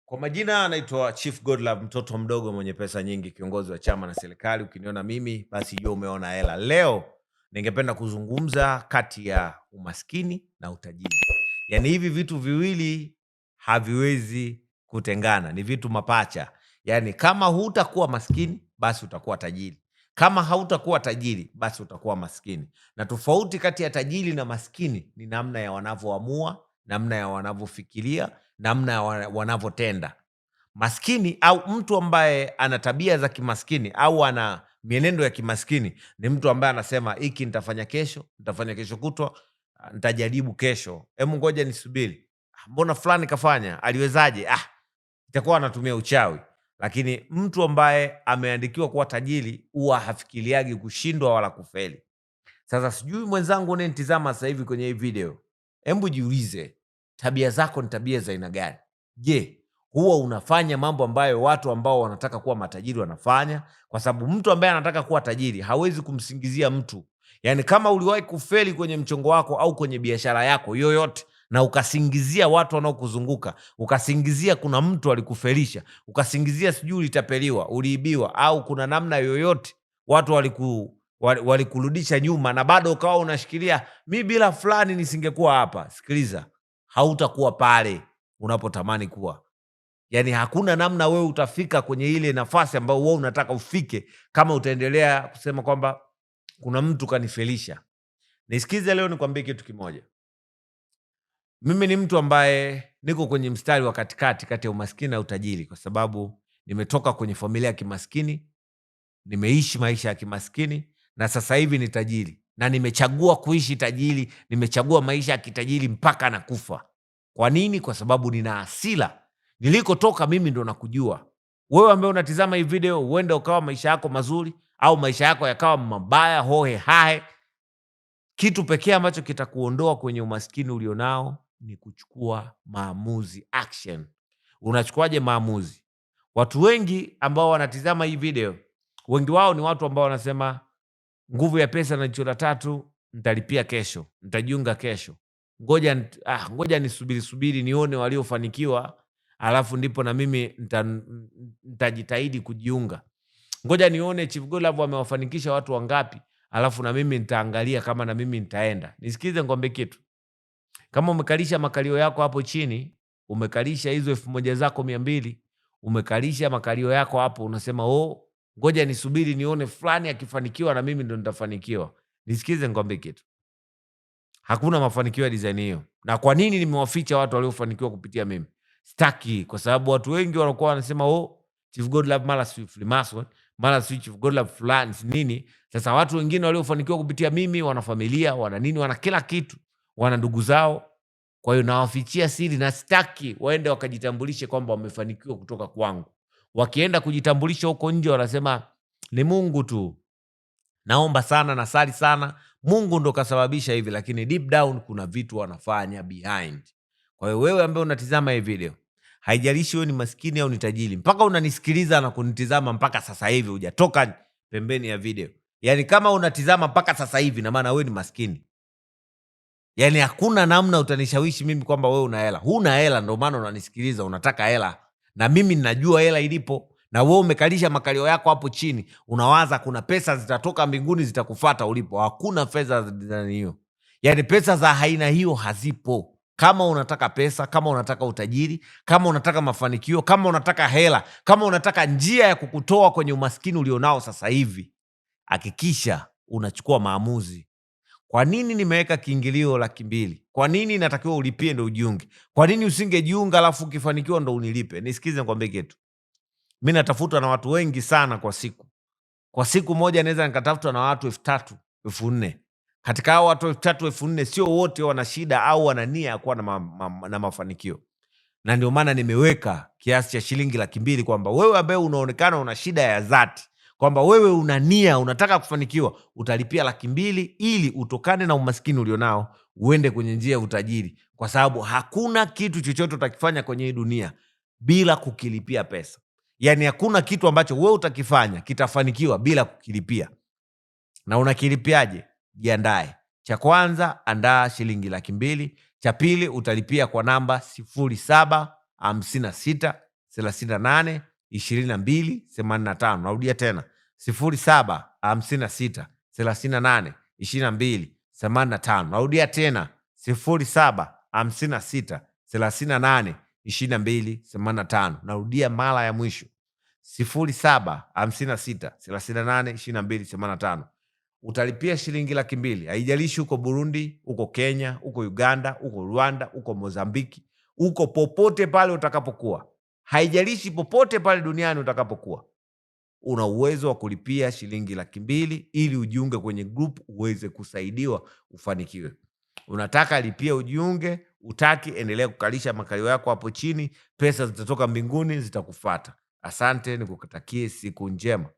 Kwa majina anaitwa Chief Godlove, mtoto mdogo mwenye pesa nyingi, kiongozi wa chama na serikali. Ukiniona mimi basi jua umeona hela. Leo ningependa kuzungumza kati ya umaskini na utajiri. Yaani hivi vitu viwili haviwezi kutengana, ni vitu mapacha. Yaani kama hutakuwa maskini basi utakuwa tajiri. Kama hautakuwa tajiri basi utakuwa maskini. Na tofauti kati ya tajiri na maskini ni namna ya wanavyoamua, namna ya wanavyofikiria, namna ya wanavyotenda. Maskini au mtu ambaye ana tabia za kimaskini au ana mienendo ya kimaskini ni mtu ambaye anasema hiki nitafanya kesho, nitafanya kesho kutwa, nitajaribu kesho. Hebu ngoja nisubiri. Mbona fulani kafanya? Aliwezaje? Itakuwa anatumia uchawi. Lakini mtu ambaye ameandikiwa kuwa tajiri huwa hafikiriagi kushindwa wala kufeli. Sasa sijui mwenzangu unanitazama sasa hivi kwenye hii video, hebu jiulize, tabia zako ni tabia za aina gani? Je, huwa unafanya mambo ambayo watu ambao wanataka kuwa matajiri wanafanya? Kwa sababu mtu ambaye anataka kuwa tajiri hawezi kumsingizia mtu. Yaani kama uliwahi kufeli kwenye mchongo wako au kwenye biashara yako yoyote na ukasingizia watu wanaokuzunguka, ukasingizia kuna mtu alikufelisha, ukasingizia sijui ulitapeliwa, uliibiwa au kuna namna yoyote watu walikurudisha nyuma na bado ukawa unashikilia, mi bila fulani nisingekuwa hapa. Sikiliza, hautakuwa pale unapotamani kuwa. Yaani hakuna namna wewe utafika kwenye ile nafasi ambayo wewe unataka ufike kama utaendelea kusema kwamba kuna mtu kanifelisha. Nisikize leo nikwambie kitu kimoja. Mimi ni mtu ambaye niko kwenye mstari wa katikati kati ya umaskini na utajiri, kwa sababu nimetoka kwenye familia ya kimaskini, nimeishi maisha ya kimaskini na sasa hivi ni tajiri, na nimechagua kuishi tajiri, nimechagua maisha ya kitajiri mpaka nakufa. Kwa nini? Kwa sababu nina hasira. Nilikotoka mimi ndo nakujua. Wewe ambaye unatizama hii video, huenda ukawa maisha yako mazuri au maisha yako yakawa mabaya hohe hae. Kitu pekee ambacho kitakuondoa kwenye umaskini ulionao ni kuchukua maamuzi, action. Unachukuaje maamuzi? Watu wengi ambao wanatizama hii video, wengi wao ni watu ambao wanasema nguvu ya pesa na jicho la tatu, nitalipia kesho, nitajiunga kesho. Ngoja nisubiri nione waliofanikiwa, alafu ndipo na mimi nitajitahidi kujiunga. Ngoja nione Chief Godlove amewafanikisha watu wangapi, alafu na mimi nitaangalia kama na mimi nitaenda. Nisikize ngombe kitu. Kama umekalisha makalio yako hapo chini, umekalisha hizo 1000 zako 200, umekalisha makalio yako hapo, unasema ngoja nisubiri nione fulani akifanikiwa na mimi ndo nitafanikiwa. Nisikize ngombe kitu. Hakuna mafanikio ya design hiyo. Na kwa nini nimewaficha watu waliofanikiwa kupitia mimi? Sitaki, kwa sababu watu wengi wanakuwa wanasema Chief Godlove mara si Freemason, mara si Chief Godlove fulani nini. Sasa watu wengine waliofanikiwa kupitia mimi wana familia, wana nini, wana kila kitu, wana ndugu zao. Kwa hiyo nawafichia siri na sitaki waende wakajitambulishe kwamba wamefanikiwa kutoka kwangu. Wakienda kujitambulisha huko nje wanasema ni Mungu tu. Naomba sana, nasali sana, Mungu ndo kasababisha hivi, lakini deep down kuna vitu wanafanya behind. Kwa hiyo wewe ambaye unatizama hii video, haijalishi wewe ni maskini au ni tajiri, mpaka unanisikiliza na kunitizama mpaka sasa hivi, hujatoka pembeni ya video. Yaani kama unatizama mpaka sasa hivi na maana wewe ni maskini. Yaani hakuna namna utanishawishi mimi kwamba wewe una hela. Huna hela ndio maana unanisikiliza, unataka hela. Na mimi ninajua hela ilipo. Na wewe umekalisha makalio yako hapo chini, unawaza kuna pesa zitatoka mbinguni zitakufuata ulipo. Hakuna fedha za hiyo. Yaani pesa za aina hiyo hazipo. Kama unataka pesa, kama unataka utajiri, kama unataka mafanikio, kama unataka hela, kama unataka njia ya kukutoa kwenye umaskini ulionao sasa hivi, hakikisha unachukua maamuzi. Kwa nini nimeweka kiingilio 200,000? Kwa nini natakiwa ulipie ndo ujiunge? Kwa nini usingejiunga alafu ukifanikiwa ndo unilipe? Nisikize nikwambie kitu. Mimi natafutwa na watu wengi sana kwa siku. Kwa siku moja naweza nikatafutwa na watu 3,000, 4,000. Katika hao watu 3,000, 4,000 sio wote wana shida au wana nia ya kuwa na mafanikio. Na ndio maana nimeweka kiasi cha shilingi 200,000 kwamba wewe ambaye unaonekana una shida ya dhati, kwamba wewe una nia, unataka kufanikiwa, utalipia 200,000 ili utokane na umaskini ulionao, uende kwenye njia ya utajiri, kwa sababu hakuna kitu chochote utakifanya kwenye hii dunia bila kukilipia pesa. Yaani hakuna kitu ambacho wewe utakifanya kitafanikiwa bila kukilipia. Na unakilipiaje? Jiandae. Cha kwanza, andaa shilingi 200,000. Cha pili, utalipia kwa namba 0756 38 22 85. Narudia tena 07 56 38 22 85. Narudia tena 07 56 38 22 85. Narudia mara ya mwisho 07 56 38 22 85. Utalipia shilingi 200,000. Haijalishi uko Burundi, uko Kenya, uko Uganda, uko Rwanda, uko Mozambiki, uko popote pale utakapokuwa, haijalishi popote pale duniani utakapokuwa, una uwezo wa kulipia shilingi 200,000 ili ujiunge kwenye group uweze kusaidiwa ufanikiwe. Unataka lipia ujiunge, utaki endelea kukalisha makalio yako hapo chini, pesa zitatoka mbinguni zitakufuata. Asante, nikukutakie siku njema.